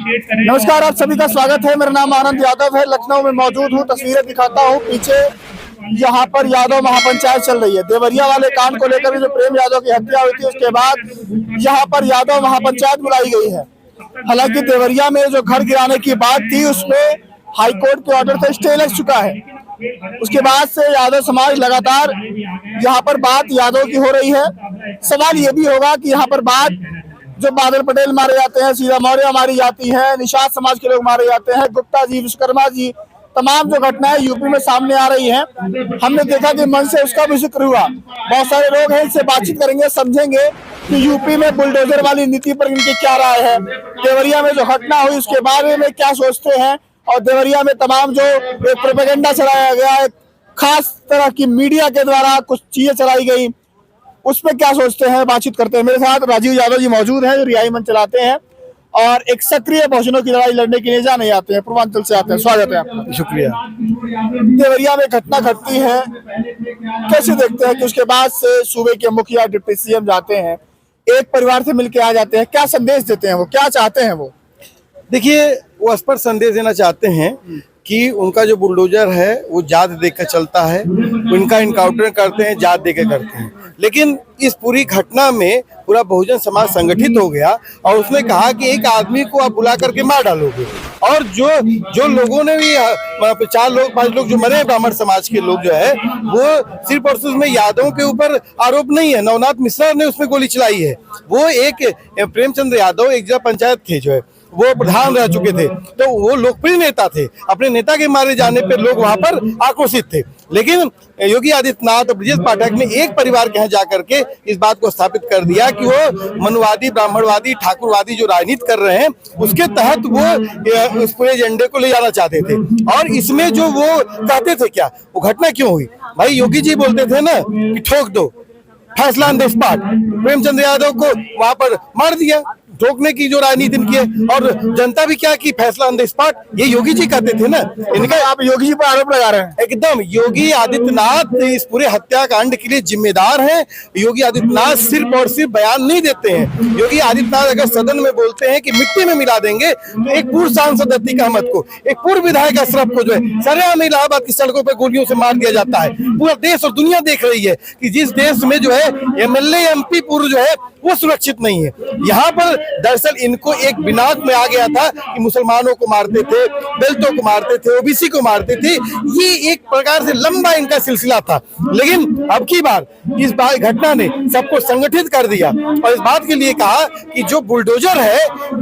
नमस्कार, आप सभी का स्वागत है। मेरा नाम आनंद यादव है, लखनऊ में मौजूद हूँ। तस्वीरें दिखाता हूँ पीछे। यहाँ पर यादव महापंचायत चल रही है। देवरिया वाले कांड को लेकर जो प्रेम यादव की हत्या हुई थी, उसके बाद यहाँ पर यादव महापंचायत बुलाई गई है। हालांकि देवरिया में जो घर गिराने की बात थी, उसमें हाईकोर्ट के ऑर्डर से स्टे लग चुका है। उसके बाद से यादव समाज लगातार यहाँ पर बात यादव की हो रही है। सवाल ये भी होगा कि यहाँ पर बात जो बादल पटेल मारे जाते हैं, सीधा मौर्य मारी जाती है, निषाद समाज के लोग मारे जाते हैं, गुप्ता जी, विश्वकर्मा जी, तमाम जो घटनाएं यूपी में सामने आ रही हैं, हमने देखा कि मन से उसका भी जिक्र हुआ। बहुत सारे लोग हैं, इनसे बातचीत करेंगे, समझेंगे कि यूपी में बुलडोजर वाली नीति पर इनकी क्या राय है, देवरिया में जो घटना हुई उसके बारे में क्या सोचते हैं, और देवरिया में तमाम जो प्रोपेगेंडा चलाया गया है, खास तरह की मीडिया के द्वारा कुछ चीजें चलाई गई, उस पर क्या सोचते हैं, बातचीत करते हैं। मेरे साथ राजीव यादव जी मौजूद हैं, जो रिहाई मंच चलाते हैं और एक सक्रिय बहुजनों की लड़ाई लड़ने के लिए जाने आते हैं, पूर्वांचल से आते हैं। स्वागत है आपका। शुक्रिया। देवरिया में घटना घटती है, कैसे देखते हैं कि उसके बाद से सूबे के मुखिया, डिप्टी सीएम जाते हैं, एक परिवार से मिलकर आ जाते हैं, क्या संदेश देते हैं, वो क्या चाहते हैं? वो देखिए, वो स्पष्ट संदेश देना चाहते हैं कि उनका जो बुलडोजर है वो जात देकर चलता है, उनका इनकाउंटर करते हैं, जात देकर करते हैं। लेकिन इस पूरी घटना में पूरा बहुजन समाज संगठित हो गया और उसने कहा कि एक आदमी को आप बुला करके मार डालोगे। और जो लोगों ने भी 4 लोग 5 लोग जो मरे ब्राह्मण समाज के लोग जो है, वो सिर्फ और सिर्फ में यादव के ऊपर आरोप नहीं है, नवनाथ मिश्रा ने उसमें गोली चलाई है। वो एक प्रेमचंद्र यादव एक जिला पंचायत थे, जो है वो प्रधान रह चुके थे, तो वो लोकप्रिय नेता थे। अपने नेता के मारे जाने पर लोग वहां पर आक्रोशित थे। लेकिन योगी आदित्यनाथ और ब्रजेश पाठक ने एक परिवार के यहाँ जाकर के इस बात को स्थापित कर दिया कि वो मनुवादी, ब्राह्मणवादी, ठाकुरवादी जो राजनीति कर रहे हैं, उसके तहत वो उस पूरे एजेंडे को ले जाना चाहते थे। और इसमें जो वो कहते थे, क्या वो घटना क्यों हुई? भाई योगी जी बोलते थे ना कि ठोक दो, फैसला on the spot. Premchandra Yadav को वहां पर मार दिया, ठोकने की जो राजनीति इनकी है। और जनता भी क्या की फैसला ऑन द स्पॉट, ये योगी जी कहते थे ना। इनका आप योगी जी पर आरोप लगा रहे हैं। एकदम योगी आदित्यनाथ इस पूरे हत्याकांड के लिए जिम्मेदार हैं। योगी आदित्यनाथ सिर्फ और सिर्फ बयान नहीं देते हैं। योगी आदित्यनाथ अगर सदन में बोलते हैं कि मिट्टी में मिला देंगे, तो एक पूर्व सांसद अतीक अहमद को, एक पूर्व विधायक अशरफ को जो है सरेआम इलाहाबाद की सड़कों पर गोलियों से मार दिया जाता है। पूरा देश और दुनिया देख रही है कि जिस देश में जो है एमएलए एमपी पूर्व जो है वो सुरक्षित नहीं है, यहाँ पर दरअसल इनको एक बिनाक में आ गया था कि मुसलमानों को मारते थे, दलितों को मारते थे, ओबीसी को मारते थे। ये एक प्रकार से लंबा इनका सिलसिला था। लेकिन अब की बार इस बार घटना ने सबको संगठित कर दिया और इस बात के लिए कहा कि जो बुलडोजर है,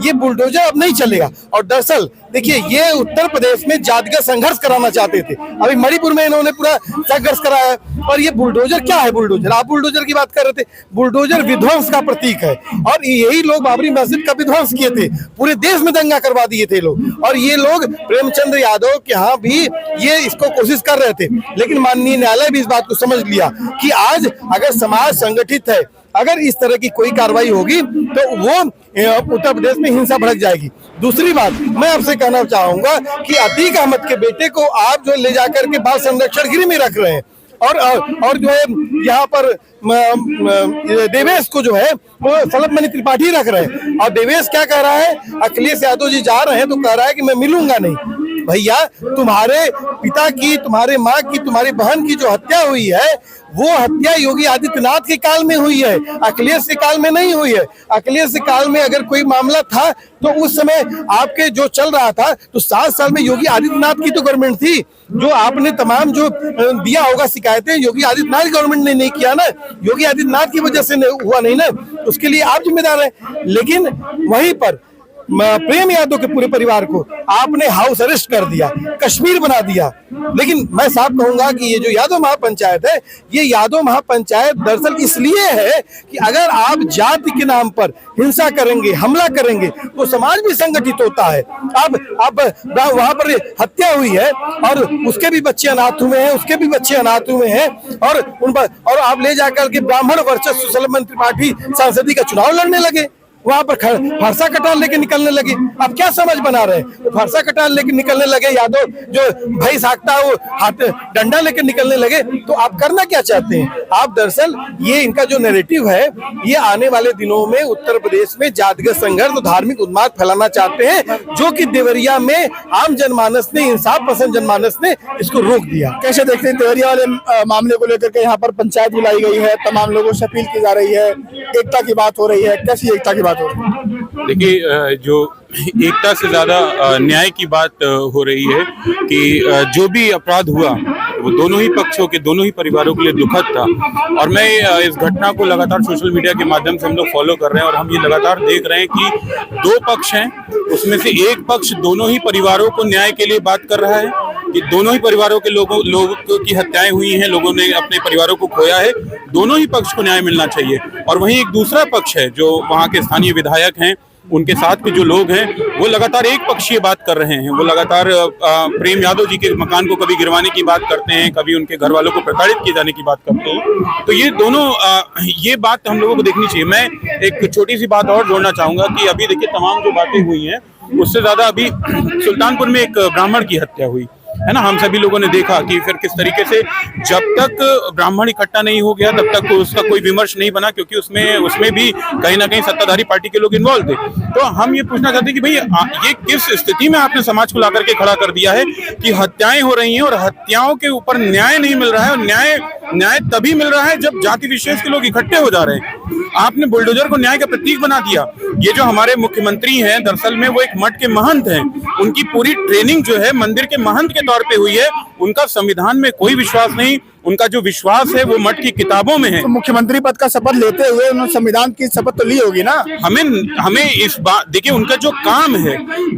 ये बुलडोजर अब नहीं चलेगा। और दरअसल देखिए, ये उत्तर प्रदेश में जातिगत संघर्ष कराना चाहते थे, अभी मणिपुर में इन्होंने पूरा संघर्ष कराया। और ये बुलडोजर क्या है? बुलडोजर, आप बुलडोजर की बात कर रहे थे, बुलडोजर विध्वंस का प्रतीक है। और यही लोग बाबरी मस्जिद का विध्वंस किए थे, पूरे देश में दंगा करवा दिए थे लोग। और ये लोग प्रेमचंद्र यादव के यहाँ भी ये इसको कोशिश कर रहे थे। लेकिन माननीय न्यायालय भी इस बात को समझ लिया कि आज अगर समाज संगठित है, अगर इस तरह की कोई कार्रवाई होगी तो वो उत्तर प्रदेश में हिंसा भड़क जाएगी। दूसरी बात मैं आपसे कहना चाहूंगा कि अतीक अहमद के बेटे को आप जो ले जाकर के बाल संरक्षण गृह में रख रहे हैं, और जो है यहाँ पर देवेश को जो है वो सलभमणि त्रिपाठी रख रहे हैं। और देवेश क्या कह रहा है? अखिलेश यादव जी जा रहे हैं तो कह रहा है कि मैं मिलूंगा नहीं। भैया, तुम्हारे पिता की, तुम्हारे माँ की, तुम्हारी बहन की जो हत्या हुई है, वो हत्या योगी आदित्यनाथ के काल में हुई है, अखिलेश के काल में नहीं हुई है। अखिलेश के काल में अगर कोई मामला था तो उस समय आपके जो चल रहा था, तो 7 साल में योगी आदित्यनाथ की तो गवर्नमेंट थी। जो आपने तमाम जो दिया होगा शिकायतें, योगी आदित्यनाथ गवर्नमेंट ने नहीं किया ना, योगी आदित्यनाथ की वजह से हुआ नहीं ना, उसके लिए आप जिम्मेदार हैं। लेकिन वहीं पर प्रेम यादव के पूरे परिवार को आपने हाउस अरेस्ट कर दिया, कश्मीर बना दिया। लेकिन मैं साफ कहूंगा कि ये जो यादव महापंचायत है, ये यादव महापंचायत दरअसल इसलिए है कि अगर आप जाति के नाम पर हिंसा करेंगे, हमला करेंगे, तो समाज भी संगठित होता है। अब वहां पर हत्या हुई है और उसके भी बच्चे अनाथ हुए हैं, उसके भी बच्चे अनाथ हुए हैं। और आप ले जाकर के ब्राह्मण वर्चस्व सलभमणि त्रिपाठी सांसदी का चुनाव लड़ने लगे। वहां पर फरसा कटार लेके निकलने लगे। अब क्या समझ बना रहे हैं? फरसा कटार लेके निकलने लगे, यादव जो भैंस हाँकता है वो हाथ डंडा लेके निकलने लगे। तो आप करना क्या चाहते हैं? आप दरअसल ये इनका जो नैरेटिव है, ये आने वाले दिनों में उत्तर प्रदेश में जातिगत संघर्ष और धार्मिक उन्माद फैलाना चाहते हैं, जो कि देवरिया में आम जनमानस ने, इंसाफ पसंद जनमानस ने इसको रोक दिया। कैसे देखते हैं देवरिया वाले मामले को लेकर के? यहाँ पर पंचायत बुलाई गई है, तमाम लोगों से अपील की जा रही है, एकता की बात हो रही है, कैसी एकता की बात हो रही है? देखिए, जो एकता से ज्यादा न्याय की बात हो रही है कि जो भी अपराध हुआ वो दोनों ही पक्षों के, दोनों ही परिवारों के लिए दुखद था। और मैं इस घटना को लगातार सोशल मीडिया के माध्यम से हम लोग फॉलो कर रहे हैं और हम ये लगातार देख रहे हैं कि दो पक्ष हैं, उसमें से एक पक्ष दोनों ही परिवारों को न्याय के लिए बात कर रहा है कि दोनों ही परिवारों के लोगों की हत्याएं हुई हैं, लोगों ने अपने परिवारों को खोया है, दोनों ही पक्ष को न्याय मिलना चाहिए। और वहीं एक दूसरा पक्ष है जो वहाँ के स्थानीय विधायक हैं, उनके साथ के जो लोग हैं, वो लगातार एक पक्षीय बात कर रहे हैं। वो लगातार प्रेम यादव जी के मकान को कभी गिरवाने की बात करते हैं, कभी उनके घर वालों को प्रताड़ित किए जाने की बात करते हैं। तो ये दोनों ये बात हम लोगों को देखनी चाहिए। मैं एक छोटी सी बात और जोड़ना चाहूंगा कि अभी देखिए तमाम जो बातें हुई हैं, उससे ज्यादा अभी सुल्तानपुर में एक ब्राह्मण की हत्या हुई है ना। हम सभी लोगों ने देखा कि फिर किस तरीके से जब तक ब्राह्मण इकट्ठा नहीं हो गया तब तक उसका कोई विमर्श नहीं बना, क्योंकि उसमें भी कहीं ना कहीं सत्ताधारी पार्टी के लोग इन्वॉल्व थे। तो हम ये पूछना चाहते हैं कि भाई ये किस स्थिति में आपने समाज को लाकर के खड़ा कर दिया है कि हत्याएं हो रही हैं और हत्याओं के ऊपर न्याय नहीं मिल रहा है। और न्याय तभी मिल रहा है जब जाति विशेष के लोग इकट्ठे हो जा रहे हैं। आपने बुलडोजर को न्याय का प्रतीक बना दिया। ये जो हमारे मुख्यमंत्री हैं, दरअसल में वो एक मठ के महंत हैं। उनकी पूरी ट्रेनिंग जो है मंदिर के महंत के तौर पे हुई है। उनका संविधान में कोई विश्वास नहीं, उनका जो विश्वास है वो मठ की किताबों में है। तो मुख्यमंत्री पद का शपथ लेते हुए उन्होंने संविधान की शपथ तो ली होगी ना? हमें इस बात, देखिए उनका जो काम है,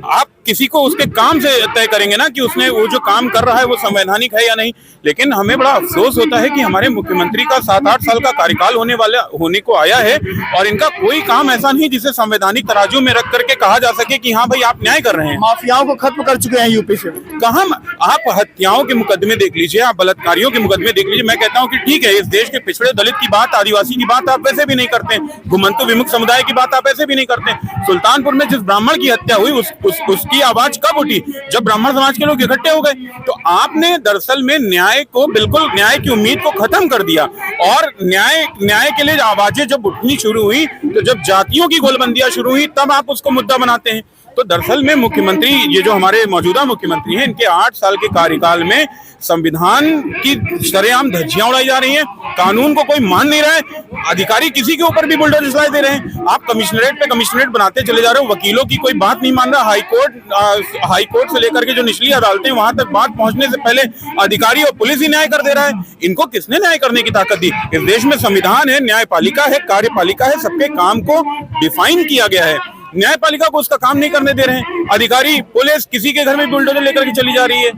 आप किसी को उसके काम से तय करेंगे ना कि उसने वो जो काम कर रहा है वो संवैधानिक है या नहीं। लेकिन हमें बड़ा अफसोस होता है कि हमारे मुख्यमंत्री का 7-8 साल का कार्यकाल होने को आया है और इनका कोई काम ऐसा नहीं जिसे संवैधानिक तराजू में रख करके कहा जा सके कि हाँ भाई आप न्याय कर रहे हैं। माफियाओं को खत्म कर चुके हैं यूपी से। कहाँ आप हत्याओं के मुकदमे देख लीजिए, आप बलात्कारियों के मुकदमे देख लीजिए। मैं कहता हूँ कि ठीक है, इस देश के पिछड़े दलित की बात, आदिवासी की बात आप वैसे भी नहीं करते, घुमंतु विमुक्त समुदाय की बात आप वैसे भी नहीं करते। सुल्तानपुर में जिस ब्राह्मण की हत्या हुई उसकी आवाज कब उठी? जब ब्राह्मण समाज के लोग इकट्ठे हो गए। तो आपने दरअसल में न्याय को, बिल्कुल न्याय की उम्मीद को खत्म कर दिया। और न्याय के लिए आवाजें जब उठनी शुरू हुई, तो जब जातियों की गोलबंदियां शुरू हुई, तब आप उसको मुद्दा बनाते हैं। तो दरअसल में मुख्यमंत्री, ये जो हमारे मौजूदा मुख्यमंत्री हैं, इनके 8 साल के कार्यकाल में संविधान की सरेआम धज्जियां उड़ाई जा रही हैं, कानून को कोई मान नहीं रहा है, अधिकारी किसी के ऊपर भी बुलडोजर चलाए दे रहे हैं। आप कमिश्नरेट पे कमिश्नरेट बनाते चले जा रहे हो, वकीलों की कोई बात नहीं मान रहा। हाई कोर्ट से लेकर के जो निचली अदालतें, वहां तक बात पहुंचने से पहले अधिकारी और पुलिस ही न्याय कर दे रहा है। इनको किसने न्याय करने की ताकत दी? इस देश में संविधान है, न्यायपालिका है, कार्यपालिका है, सबके काम को डिफाइन किया गया है। न्यायपालिका को उसका काम नहीं करने दे रहे हैं। अधिकारी, पुलिस किसी के घर में बुलडोजर लेकर के चली जा रही है।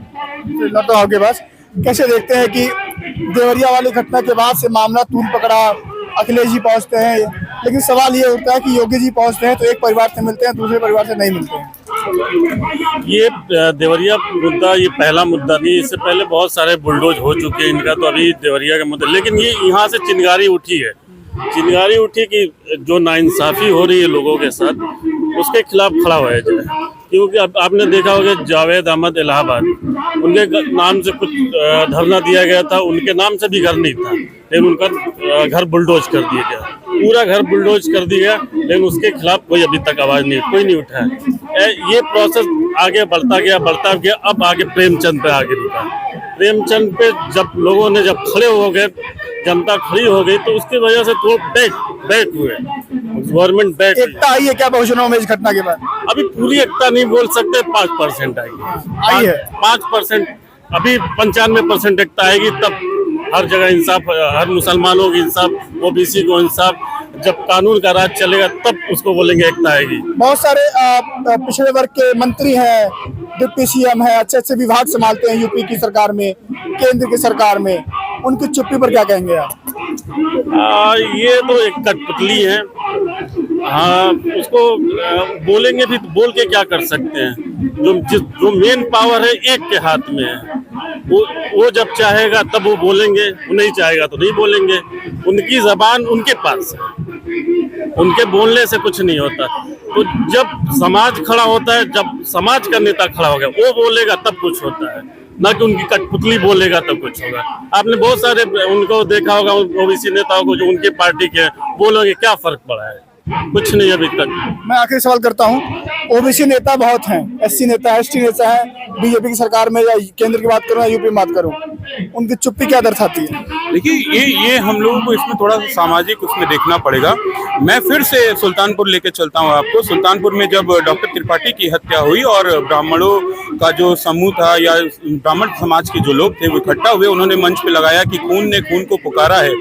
तो आपके पास कैसे देखते हैं कि देवरिया वाली घटना के बाद से मामला तूल पकड़ा, अखिलेश जी पहुंचते हैं, लेकिन सवाल ये उठता है कि योगी जी पहुंचते हैं तो एक परिवार से मिलते हैं, दूसरे परिवार से नहीं मिलते हैं। ये देवरिया मुद्दा ये पहला मुद्दा नहीं, इससे पहले बहुत सारे बुलडोज हो चुके हैं। इनका तो अभी देवरिया का मुद्दा, लेकिन ये यहाँ से चिंगारी उठी है। चिंगारी उठी कि जो नाइंसाफी हो रही है लोगों के साथ, उसके खिलाफ खड़ा हुआ है। क्योंकि अब आपने देखा होगा जावेद अहमद इलाहाबाद, उनके नाम से कुछ धरना दिया गया था, उनके नाम से भी घर नहीं था, लेकिन उनका घर बुलडोज कर दिया गया, पूरा घर बुलडोज कर दिया गया, लेकिन उसके खिलाफ कोई अभी तक आवाज नहीं, कोई नहीं उठा है। ये प्रोसेस आगे बढ़ता गया, अब आगे प्रेमचंद पे आगे रुका। प्रेमचंद पे जब लोगों ने जब खड़े हो गए, जनता खड़ी हो गई, तो उसकी वजह से तो बैक हुए, गवर्नमेंट बैक। एकता आई है क्या बहुजनों में इस घटना के बाद? अभी पूरी एकता नहीं बोल सकते, 5% आई है। 5%, अभी 95% एकता आएगी, तब हर जगह इंसाफ, हर मुसलमानों को इंसाफ, ओबीसी को इंसाफ, जब कानून का राज चलेगा तब उसको बोलेंगे एकता आएगी। बहुत सारे पिछड़े वर्ग के मंत्री हैं, डिप्टी सीएम है, अच्छे अच्छे विभाग संभालते हैं यूपी की सरकार में, केंद्र की सरकार में, उनकी चुप्पी पर क्या कहेंगे आप? ये तो एक कठपुतली है। हाँ, उसको बोलेंगे भी, बोल के क्या कर सकते हैं? जो मेन पावर है एक के हाथ में है। वो जब चाहेगा तब वो बोलेंगे, वो नहीं चाहेगा तो नहीं बोलेंगे। उनकी जबान उनके पास है। उनके बोलने से कुछ नहीं होता। तो जब समाज खड़ा होता है, जब समाज का नेता खड़ा हो गया, वो बोलेगा तब कुछ होता है, ना कि उनकी कठपुतली बोलेगा तब कुछ होगा। आपने बहुत सारे उनको देखा होगा, ओबीसी नेताओं को जो उनके पार्टी के, बोलोगे क्या फर्क पड़ा है? कुछ नहीं अभी तक। मैं आखिरी सवाल करता हूँ, ओबीसी नेता बहुत हैं, एससी नेता है, एसटी नेता है, बीजेपी की सरकार में या केंद्र की बात करूँ या यूपी की बात करूँ, उनकी चुप्पी क्या दर्शाती है? देखिए ये हम लोगों को इसमें थोड़ा सा सामाजिक उसमें देखना पड़ेगा। मैं फिर से सुल्तानपुर लेके चलता हूँ आपको। सुल्तानपुर में जब डॉक्टर त्रिपाठी की हत्या हुई और ब्राह्मणों का जो समूह था या ब्राह्मण समाज के जो लोग थे वो इकट्ठा हुए, उन्होंने मंच पे लगाया कि खून ने खून को पुकारा है,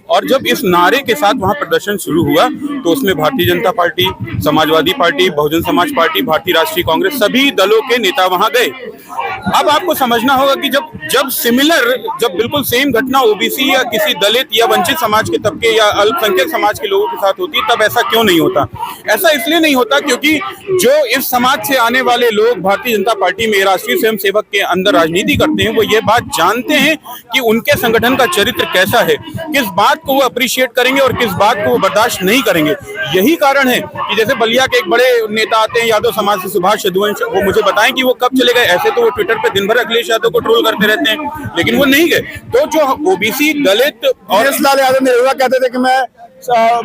और जब इस नारे के साथ वहां प्रदर्शन शुरू हुआ तो उसमें Bharatiya Janata party, Samajwadi party, Bahujan Samaj party, भारतीय राष्ट्रीय कांग्रेस, सभी दलों के नेता वहां गए। अब आपको समझना होगा कि जब बिल्कुल सेम घटना ओबीसी या किसी दलित या वंचित समाज के तबके या अल्पसंख्यक समाज के लोगों के साथ होती है, तब ऐसा क्यों नहीं होता? ऐसा इसलिए नहीं होता क्योंकि जो इस समाज से आने वाले लोग भारतीय जनता पार्टी में राष्ट्रीय स्वयंसेवक के अंदर राजनीति करते हैं, वो ये बात जानते हैं कि उनके संगठन का चरित्र कैसा है, किस बात को वो अप्रिशिएट करेंगे और किस बात को वो बर्दाश्त नहीं करेंगे। यही कारण है कि जैसे बलिया के एक बड़े नेता आते हैं यादव समाज से, सुभाष यदुवंश, वो मुझे बताएं कि वो कब चले गए। ऐसे तो वो ट्विटर पे दिन भर अखिलेश यादव को ट्रोल करते रहते हैं, लेकिन वो नहीं गए। तो जो ओबीसी, दलित और दिनेश लाल यादव निरहुआ कहते थे कि मैं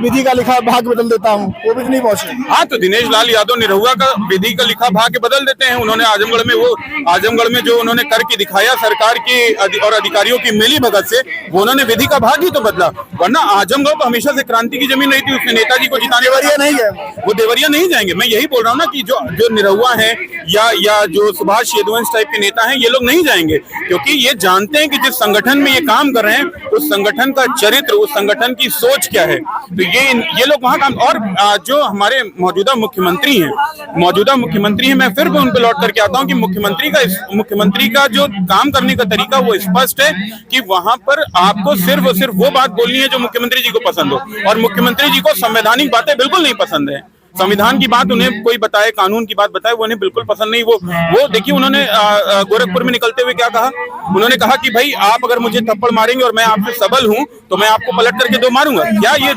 विधि का लिखा भाग्य बदल देता हूँ, वो भी नहीं पहुंचे। हाँ, तो दिनेश लाल यादव निरहुआ का विधि का लिखा भाग्य बदल देते हैं। उन्होंने आजमगढ़ में जो उन्होंने करके दिखाया सरकार की और अधिकारियों की मिली भगत से, वो उन्होंने विधि का भाग्य ही तो बदला। वरना आजमगढ़ तो हमेशा से क्रांति की जमीन रही थी, उसमें नेताजी को जिताने वाले नहीं गए, वो देवरिया नहीं जाएंगे। मैं यही बोल रहा हूँ ना कि जो निरहुआ है या जो सुभाष यदुवंश टाइप के नेता हैं, ये लोग नहीं जाएंगे, क्योंकि ये जानते हैं कि जिस संगठन में ये काम कर रहे हैं उस संगठन का चरित्र, उस संगठन की सोच क्या है। तो ये लोग वहां काम। और जो हमारे मौजूदा मुख्यमंत्री हैं, मैं फिर भी उन पर लौट करके आता हूं कि मुख्यमंत्री का जो काम करने का तरीका वो स्पष्ट है कि वहां पर आपको सिर्फ और सिर्फ वो बात बोलनी है जो मुख्यमंत्री जी को पसंद हो, और मुख्यमंत्री जी को संवैधानिक बातें बिल्कुल नहीं पसंद है। संविधान की बात उन्हें कोई बताए, कानून की बात बताए, वो उन्हें बिल्कुल पसंद नहीं। वो देखिए, उन्होंने गोरखपुर में निकलते हुए क्या कहा? उन्होंने कहा कि भाई आप अगर मुझे थप्पड़ मारेंगे और मैं आपसे सबल हूं तो मैं आपको पलट करके दो मारूंगा। क्या ये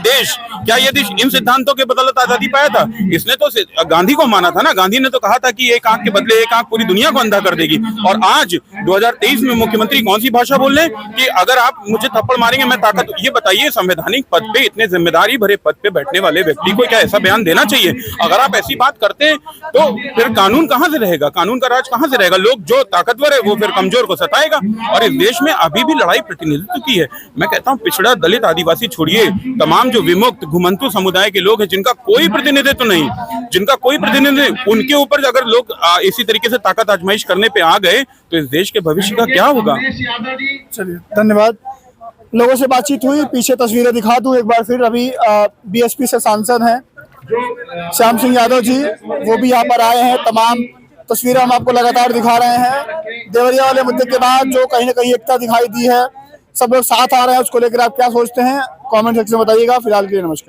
देश इन सिद्धांतों के बदौलत आजादी पाया था? इसने तो गांधी को माना था ना। गांधी ने तो कहा था कि एक आंख के बदले एक आंख पूरी दुनिया को अंधा कर देगी। और आज 2023 में मुख्यमंत्री कौन सी भाषा बोल रहे हैं कि अगर आप मुझे थप्पड़ मारेंगे मैं ताकत। ये बताइए, संवैधानिक पद पे, इतने जिम्मेदारी भरे पद पे बैठने वाले व्यक्ति को क्या ऐसा बयान देना चाहिए? अगर आप ऐसी बात करते हैं तो फिर कानून कहां से रहेगा, कानून का राज कहां से रहेगा? लोग जो ताकतवर है वो फिर कमजोर को सताएगा। और इस देश में अभी भी लड़ाई प्रतिनिधित्व की है। मैं कहता हूं पिछड़ा, दलित, आदिवासी छोड़िए, तमाम जो विमुक्त घुमंतु समुदाय के लोग हैं जिनका कोई प्रतिनिधित्व नहीं, उनके ऊपर अगर लोग इसी तरीके से ताकत आजमाइश करने पे आ गए तो इस देश के भविष्य का क्या होगा? चलिए, धन्यवाद। लोगों से बातचीत हुई, पीछे तस्वीरें दिखा दूं एक बार फिर। अभी बीएसपी से सांसद हैं श्याम सिंह यादव जी, वो भी यहाँ पर आए हैं। तमाम तस्वीरें हम आपको लगातार दिखा रहे हैं। देवरिया वाले मुद्दे के बाद जो कहीं ना कहीं एकता दिखाई दी है, सब लोग साथ आ रहे हैं, उसको लेकर आप क्या सोचते हैं कमेंट सेक्शन में बताइएगा। फिलहाल के लिए नमस्कार।